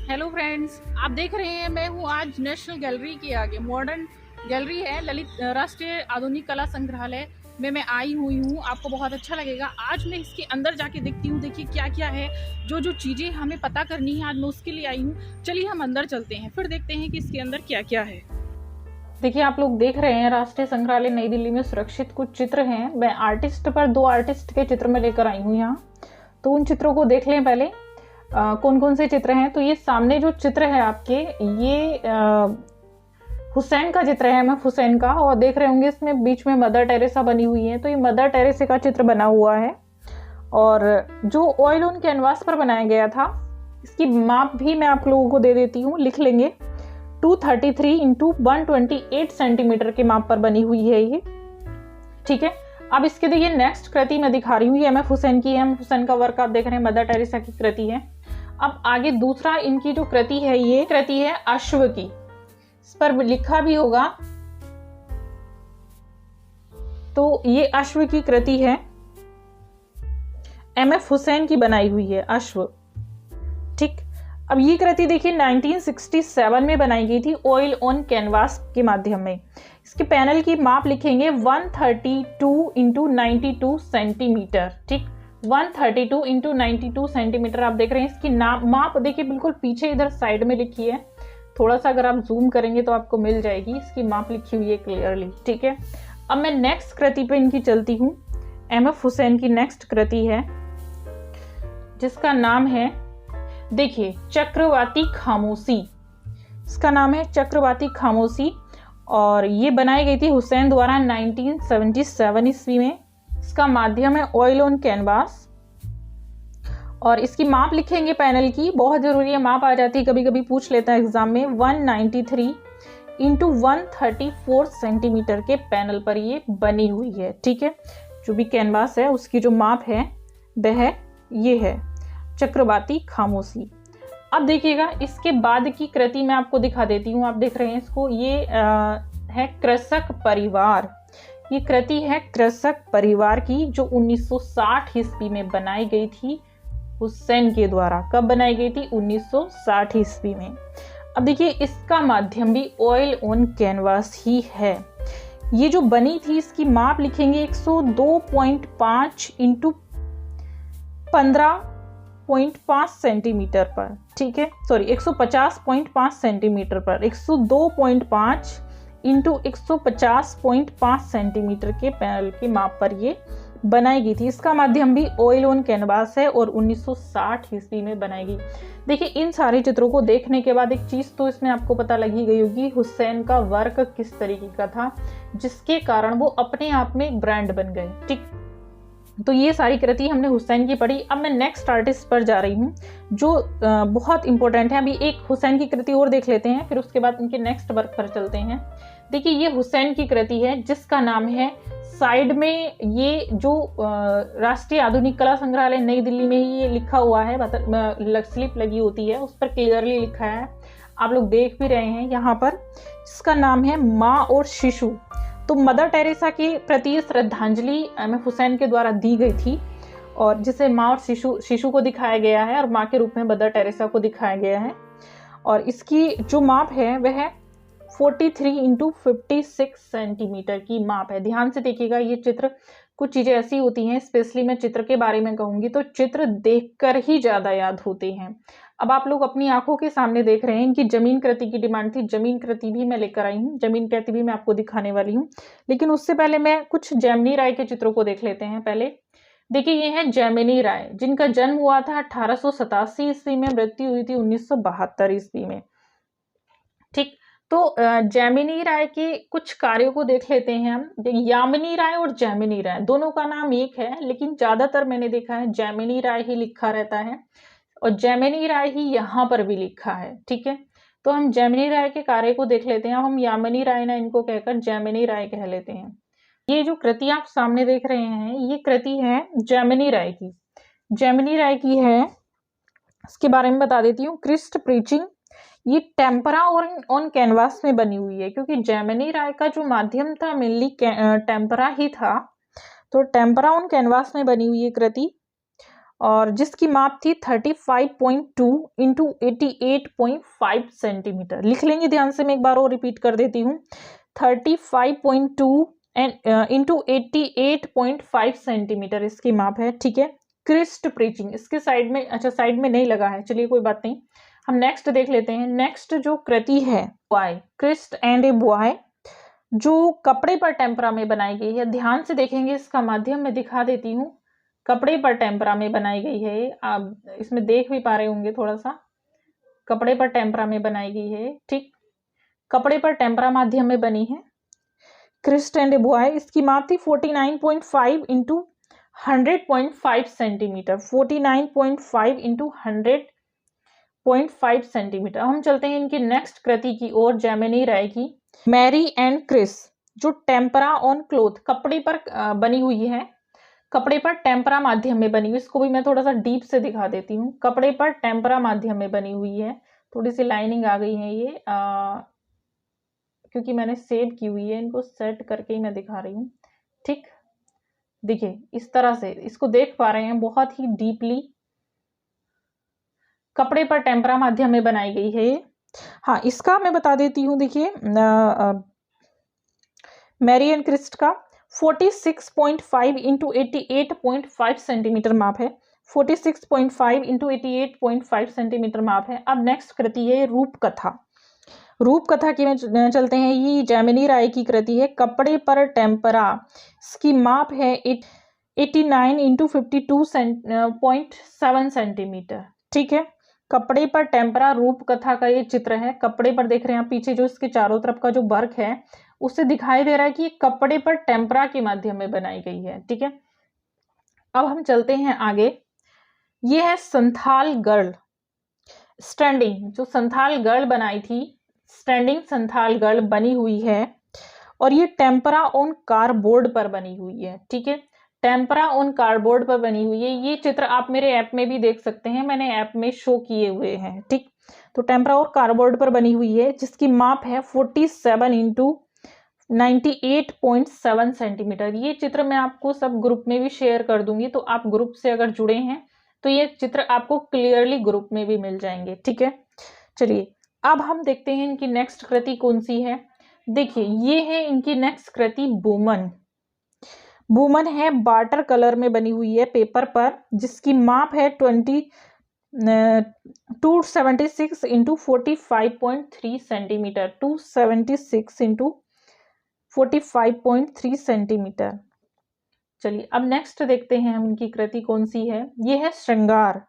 Hello friends, आप देख रहे हैं मैं हूँ आज नेशनल गैलरी के आगे। मॉडर्न गैलरी है, ललित राष्ट्रीय आधुनिक कला संग्रहालय में मैं आई हुई हूँ। आपको बहुत अच्छा लगेगा। आज मैं इसके अंदर जाके देखती हूँ, देखिए क्या क्या है, जो जो चीज़ें हमें पता करनी है आज मैं उसके लिए आई हूँ। चलिए हम अंदर चलते हैं, फिर देखते हैं कि इसके अंदर क्या क्या है। देखिए, आप लोग देख रहे हैं राष्ट्रीय संग्रहालय नई दिल्ली में सुरक्षित कुछ चित्र हैं। मैं दो आर्टिस्ट के चित्र में लेकर आई हूँ यहाँ, तो उन चित्रों को देख लें पहले। कौन कौन से चित्र हैं। तो ये सामने जो चित्र है आपके, ये हुसैन का चित्र है, एमएफ हुसैन का। और देख रहे होंगे इसमें बीच में मदर टेरेसा बनी हुई है, तो ये मदर टेरेसा का चित्र बना हुआ है। और जो ऑयल ऑन कैनवास पर बनाया गया था, इसकी माप भी मैं आप लोगों को दे देती हूँ, लिख लेंगे। 233 इंटू 128 सेंटीमीटर के माप पर बनी हुई है ये। ठीक है, अब इसके देखिए नेक्स्ट कृति मैं दिखा रही हूँ, ये एमएफ हुसैन की है। एमएफ हुसैन का वर्क आप देख रहे हैं, मदर टेरेसा की कृति है। अब आगे दूसरा इनकी जो कृति है, ये कृति है अश्व की। इस पर लिखा भी होगा, तो ये अश्व की कृति है, एमएफ हुसैन की बनाई हुई है, अश्व। ठीक, अब ये कृति देखिए 1967 में बनाई गई थी ऑयल ऑन कैनवास के माध्यम में। इसके पैनल की माप लिखेंगे 132 इंटू 92 सेंटीमीटर। ठीक, 132 इंटू 92 सेंटीमीटर आप देख रहे हैं। इसकी माप देखिए बिल्कुल पीछे इधर साइड में लिखी है, थोड़ा सा अगर आप जूम करेंगे तो आपको मिल जाएगी, इसकी माप लिखी हुई है क्लियरली। ठीक है, अब मैं नेक्स्ट कृति पे इनकी चलती हूँ। एमएफ हुसैन की नेक्स्ट कृति है जिसका नाम है, देखिए, चक्रवाती खामोशी। इसका नाम है चक्रवाती खामोशी, और ये बनाई गई थी हुसैन द्वारा 1977 ईस्वी में। इसका माध्यम है ऑयल ऑन कैनवास, और इसकी माप लिखेंगे पैनल की, बहुत जरूरी है, माप आ जाती है कभी कभी पूछ लेता है एग्जाम में। 193 इंटू 134 सेंटीमीटर के पैनल पर ये बनी हुई है। ठीक है, जो भी कैनवास है उसकी जो माप है वह ये है, चक्रवाती खामोशी। अब देखिएगा इसके बाद की कृति मैं आपको दिखा देती हूँ। आप देख रहे हैं इसको, ये है कृषक परिवार। ये कृति है कृषक परिवार की, जो 1960 ईस्वी में बनाई गई थी हुसैन के द्वारा। कब बनाई गई थी? 1960 ईस्वी में। अब देखिए इसका माध्यम भी ऑयल ऑन कैनवास ही है। ये जो बनी थी इसकी माप लिखेंगे 102.5 इंटू 15.5 सेंटीमीटर पर। ठीक है, सॉरी 150.5 सेंटीमीटर पर, 102.5 इंटू 150.5 सेंटीमीटर के पैनल के माप पर ये बनाई गई थी। इसका माध्यम भी ऑयल ऑन कैनवास है और 1960 ईस्वी में बनाई गई। देखिए इन सारे चित्रों को देखने के बाद एक चीज तो इसमें आपको पता लगी गई होगी, हुसैन का वर्क किस तरीके का था, जिसके कारण वो अपने आप में एक ब्रांड बन गए। ठीक, तो ये सारी कृति हमने हुसैन की पढ़ी। अब मैं नेक्स्ट आर्टिस्ट पर जा रही हूँ, जो बहुत इंपॉर्टेंट है। अभी एक हुसैन की कृति और देख लेते हैं, फिर उसके बाद उनके नेक्स्ट वर्क पर चलते हैं। देखिए ये हुसैन की कृति है जिसका नाम है, साइड में ये जो राष्ट्रीय आधुनिक कला संग्रहालय नई दिल्ली में ही ये लिखा हुआ है, स्लिप लगी होती है, उस पर क्लियरली लिखा है, आप लोग देख भी रहे हैं यहाँ पर। इसका नाम है माँ और शिशु। तो मदर टेरेसा के प्रति श्रद्धांजलि एमएफ हुसैन के द्वारा दी गई थी, और जिसे माँ और शिशु को दिखाया गया है, और माँ के रूप में मदर टेरेसा को दिखाया गया है। और इसकी जो माप है वह 43 इंटू 56 सेंटीमीटर की माप है। ध्यान से देखिएगा, ये चित्र, कुछ चीजें ऐसी होती हैं, स्पेशली मैं चित्र के बारे में कहूंगी तो चित्र देखकर ही ज्यादा याद होते हैं। अब आप लोग अपनी आंखों के सामने देख रहे हैं, इनकी जमीन कृति की डिमांड थी, जमीन कृति भी मैं लेकर आई हूँ, जमीन कृति भी मैं आपको दिखाने वाली हूँ। लेकिन उससे पहले मैं कुछ जैमिनी राय के चित्रों को देख लेते हैं पहले। देखिए ये है जैमिनी राय, जिनका जन्म हुआ था 1887 ईस्वी में, मृत्यु हुई थी 1972 ईस्वी में। ठीक, तो जैमिनी राय के कुछ कार्यों को देख लेते हैं हम। यामिनी राय और जैमिनी राय दोनों का नाम एक है, लेकिन ज्यादातर मैंने देखा है जैमिनी राय ही लिखा रहता है, और जैमिनी राय ही यहाँ पर भी लिखा है। ठीक है, तो हम जैमिनी राय के कार्य को देख लेते हैं। हम यामिनी राय ना इनको कहकर जैमिनी राय कह लेते हैं। ये जो कृति आप सामने देख रहे हैं, ये कृति है जैमिनी राय की। जैमिनी राय की है, इसके बारे में बता देती हूँ। क्रिस्ट प्रीचिंग, ये टेम्परा और ऑन कैनवास में बनी हुई है, क्योंकि जैमिनी राय का जो माध्यम था मेनली टेम्परा ही था, तो टेम्परा ऑन कैनवास में बनी हुई है कृति। और जिसकी माप थी 35.2 इंटू 88.5 सेंटीमीटर। लिख लेंगे ध्यान से, मैं एक बार और रिपीट कर देती हूँ। 35.2 इंटू 88.5 सेंटीमीटर इसकी माप है, ठीक है। क्रिस्ट प्रीचिंग इसके साइड में, अच्छा साइड में नहीं लगा है, चलिए कोई बात नहीं, हम नेक्स्ट देख लेते हैं। नेक्स्ट जो कृति है boy, Christ and a boy, जो कपड़े पर टेम्परा में बनाई गई है। ध्यान से देखेंगे, इसका माध्यम मैं दिखा देती हूँ। कपड़े पर टेम्परा में बनाई गई है, आप इसमें देख भी पा रहे होंगे थोड़ा सा, कपड़े पर टेम्परा में बनाई गई है, ठीक। कपड़े पर टेम्परा माध्यम में बनी है क्रिस्ट एंड ए बॉय। इसकी माप थी 49.5 इंटू 100.5 सेंटीमीटर, 49.5 इंटू 100.5 सेंटीमीटर। हम चलते हैं इनकी नेक्स्ट कृति की ओर, जेमिनी राय की मैरी एंड क्रिस, जो टेम्परा ऑन क्लोथ, कपड़े पर बनी हुई है, कपड़े पर टेम्परा माध्यम में बनी हुई। इसको भी मैं थोड़ा सा डीप से दिखा देती हूँ। कपड़े पर टेम्परा माध्यम में बनी हुई है, थोड़ी सी लाइनिंग आ गई है ये, क्योंकि मैंने सेव की हुई है, इनको सेट करके ही मैं दिखा रही हूँ, ठीक। देखिए इस तरह से इसको देख पा रहे हैं, बहुत ही डीपली कपड़े पर टेम्परा माध्यम में बनाई गई है ये। हाँ, इसका मैं बता देती हूँ, देखिए मैरी एंड क्रिस्ट का 46.5 इंटू 88.5 सेंटीमीटर माप है, 46.5 इंटू 88.5 सेंटीमीटर माप है। अब नेक्स्ट कृति है रूपकथा। रूपकथा की में चलते हैं, ये जेमिनी राय की कृति है, कपड़े पर टेम्परा। इसकी माप है 89 इंटू 52.7 सेंटीमीटर, ठीक है। कपड़े पर टेम्परा रूपकथा का ये चित्र है। कपड़े पर देख रहे हैं आप, पीछे जो इसके चारों तरफ का जो वर्क है उससे दिखाई दे रहा है कि ये कपड़े पर टेम्परा के माध्यम में बनाई गई है, ठीक है। अब हम चलते हैं आगे। ये है संथाल गर्ल स्टैंडिंग, जो संथाल गर्ल बनाई थी, स्टैंडिंग संथाल गर्ल बनी हुई है, और ये टेम्परा ऑन कार्डबोर्ड पर बनी हुई है, ठीक है। टेम्परा ऑन कार्डबोर्ड पर बनी हुई है। ये चित्र आप मेरे ऐप में भी देख सकते हैं, मैंने ऐप में शो किए हुए हैं, ठीक। तो टेम्परा और कार्डबोर्ड पर बनी हुई है, जिसकी माप है 47 इंटू 98.7 सेंटीमीटर। ये चित्र मैं आपको सब ग्रुप में भी शेयर कर दूंगी, तो आप ग्रुप से अगर जुड़े हैं तो ये चित्र आपको क्लियरली ग्रुप में भी मिल जाएंगे, ठीक है। चलिए अब हम देखते हैं इनकी नेक्स्ट कृति कौन सी है। देखिए ये है इनकी नेक्स्ट कृति वुमन। वुमन है, वाटर कलर में बनी हुई है पेपर पर, जिसकी माप है 276 इंटू 45.3 सेंटीमीटर, 276 इंटू 45.3 सेंटीमीटर। चलिए अब नेक्स्ट देखते हैं हम इनकी कृति कौन सी है। ये है श्रृंगार।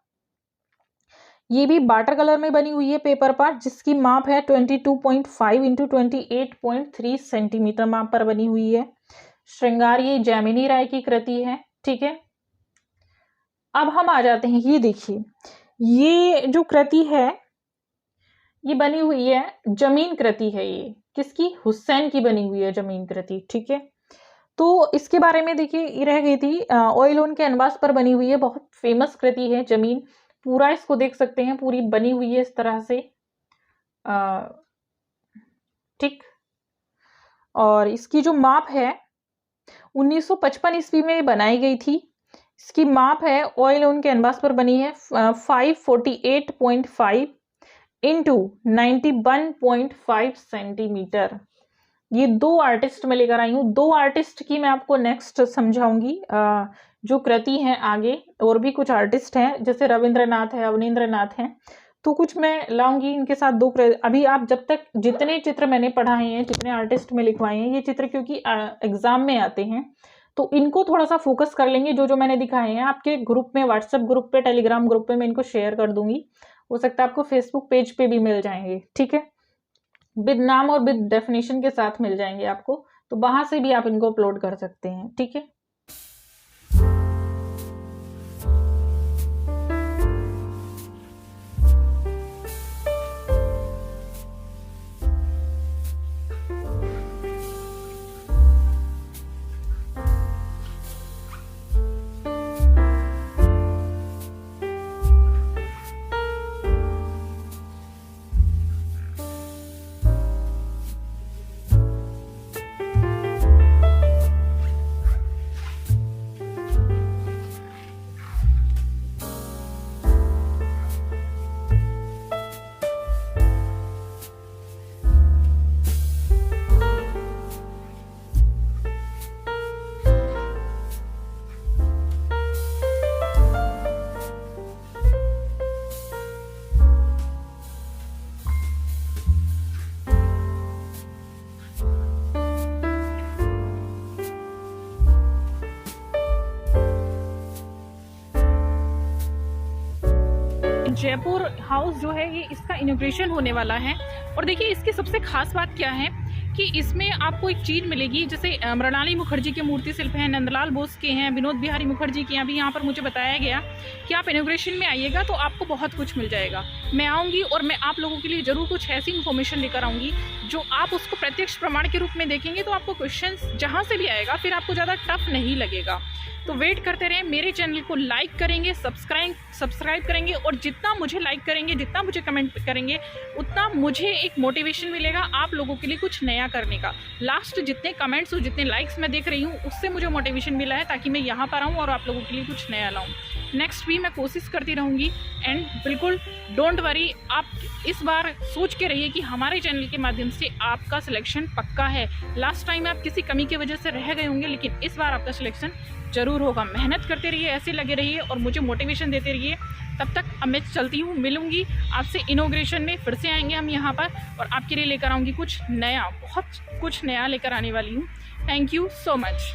ये भी वाटर कलर में बनी हुई है पेपर पर, जिसकी माप है 22.5 इंटू 28.3 सेंटीमीटर माप पर बनी हुई है। श्रृंगार ये जेमिनी राय की कृति है, ठीक है। अब हम आ जाते हैं, ये देखिए ये जो कृति है ये बनी हुई है, जमीन कृति है। ये किसकी? हुसैन की बनी हुई है जमीन कृति, ठीक है। तो इसके बारे में देखिए, ये रह गई थी ऑयल ऑन कैनवास पर बनी हुई है, बहुत फेमस कृति है जमीन। पूरा इसको देख सकते हैं, पूरी बनी हुई है इस तरह से, ठीक। और इसकी जो माप है 1955 ईस्वी में बनाई गई थी। इसकी माप है ऑयल ऑन कैनवास पर बनी है 548.5 इंटू 91.5 सेंटीमीटर। ये दो आर्टिस्ट में लेकर आई हूँ। दो आर्टिस्ट की मैं आपको नेक्स्ट समझाऊंगी जो कृति हैं आगे। और भी कुछ आर्टिस्ट हैं, जैसे रविंद्रनाथ है, अवनींद्रनाथ हैं, तो कुछ मैं लाऊंगी इनके साथ दो। अभी आप जब तक जितने चित्र मैंने पढ़ाए हैं, जितने आर्टिस्ट में लिखवाए हैं, ये चित्र क्योंकि एग्जाम में आते हैं, तो इनको थोड़ा सा फोकस कर लेंगे। जो जो मैंने दिखाए हैं आपके ग्रुप में, व्हाट्सएप ग्रुप पे, टेलीग्राम ग्रुप पे मैं इनको शेयर कर दूंगी। हो सकता है आपको फेसबुक पेज पे भी मिल जाएंगे, ठीक है। विद नाम और विद डेफिनेशन के साथ मिल जाएंगे आपको, तो वहां से भी आप इनको अपलोड कर सकते हैं, ठीक है। जयपुर हाउस जो है ये इसका इनॉग्रेशन होने वाला है। और देखिए इसकी सबसे खास बात क्या है कि इसमें आपको एक चीज़ मिलेगी, जैसे मृणाली मुखर्जी के मूर्ति शिल्प हैं, नंदलाल बोस के हैं, विनोद बिहारी मुखर्जी के हैं। अभी यहाँ पर मुझे बताया गया कि आप इनॉग्रेशन में आइएगा तो आपको बहुत कुछ मिल जाएगा। मैं आऊँगी और मैं आप लोगों के लिए ज़रूर कुछ ऐसी इन्फॉर्मेशन लेकर आऊँगी जो आप उसको प्रत्यक्ष प्रमाण के रूप में देखेंगे तो आपको क्वेश्चंस जहाँ से भी आएगा फिर आपको ज़्यादा टफ नहीं लगेगा। तो वेट करते रहें, मेरे चैनल को लाइक करेंगे, सब्सक्राइब करेंगे, और जितना मुझे लाइक करेंगे, जितना मुझे कमेंट करेंगे, उतना मुझे एक मोटिवेशन मिलेगा आप लोगों के लिए कुछ नया करने का। लास्ट जितने कमेंट्स और जितने लाइक्स मैं देख रही हूँ उससे मुझे मोटिवेशन मिला है ताकि मैं यहाँ पर आऊँ और आप लोगों के लिए कुछ नया लाऊँ। नेक्स्ट भी मैं कोशिश करती रहूँगी। एंड बिल्कुल डोंट वरी, आप इस बार सोच के रहिए कि हमारे चैनल के माध्यम से आपका सिलेक्शन पक्का है। लास्ट टाइम आप किसी कमी की वजह से रह गए होंगे, लेकिन इस बार आपका सिलेक्शन ज़रूर होगा। मेहनत करते रहिए, ऐसे लगे रहिए और मुझे मोटिवेशन देते रहिए। तब तक अब मैं चलती हूँ, मिलूंगी आपसे इनॉग्रेशन में, फिर से आएंगे हम यहाँ पर और आपके लिए लेकर आऊँगी कुछ नया, बहुत कुछ नया लेकर आने वाली हूँ। Thank you so much.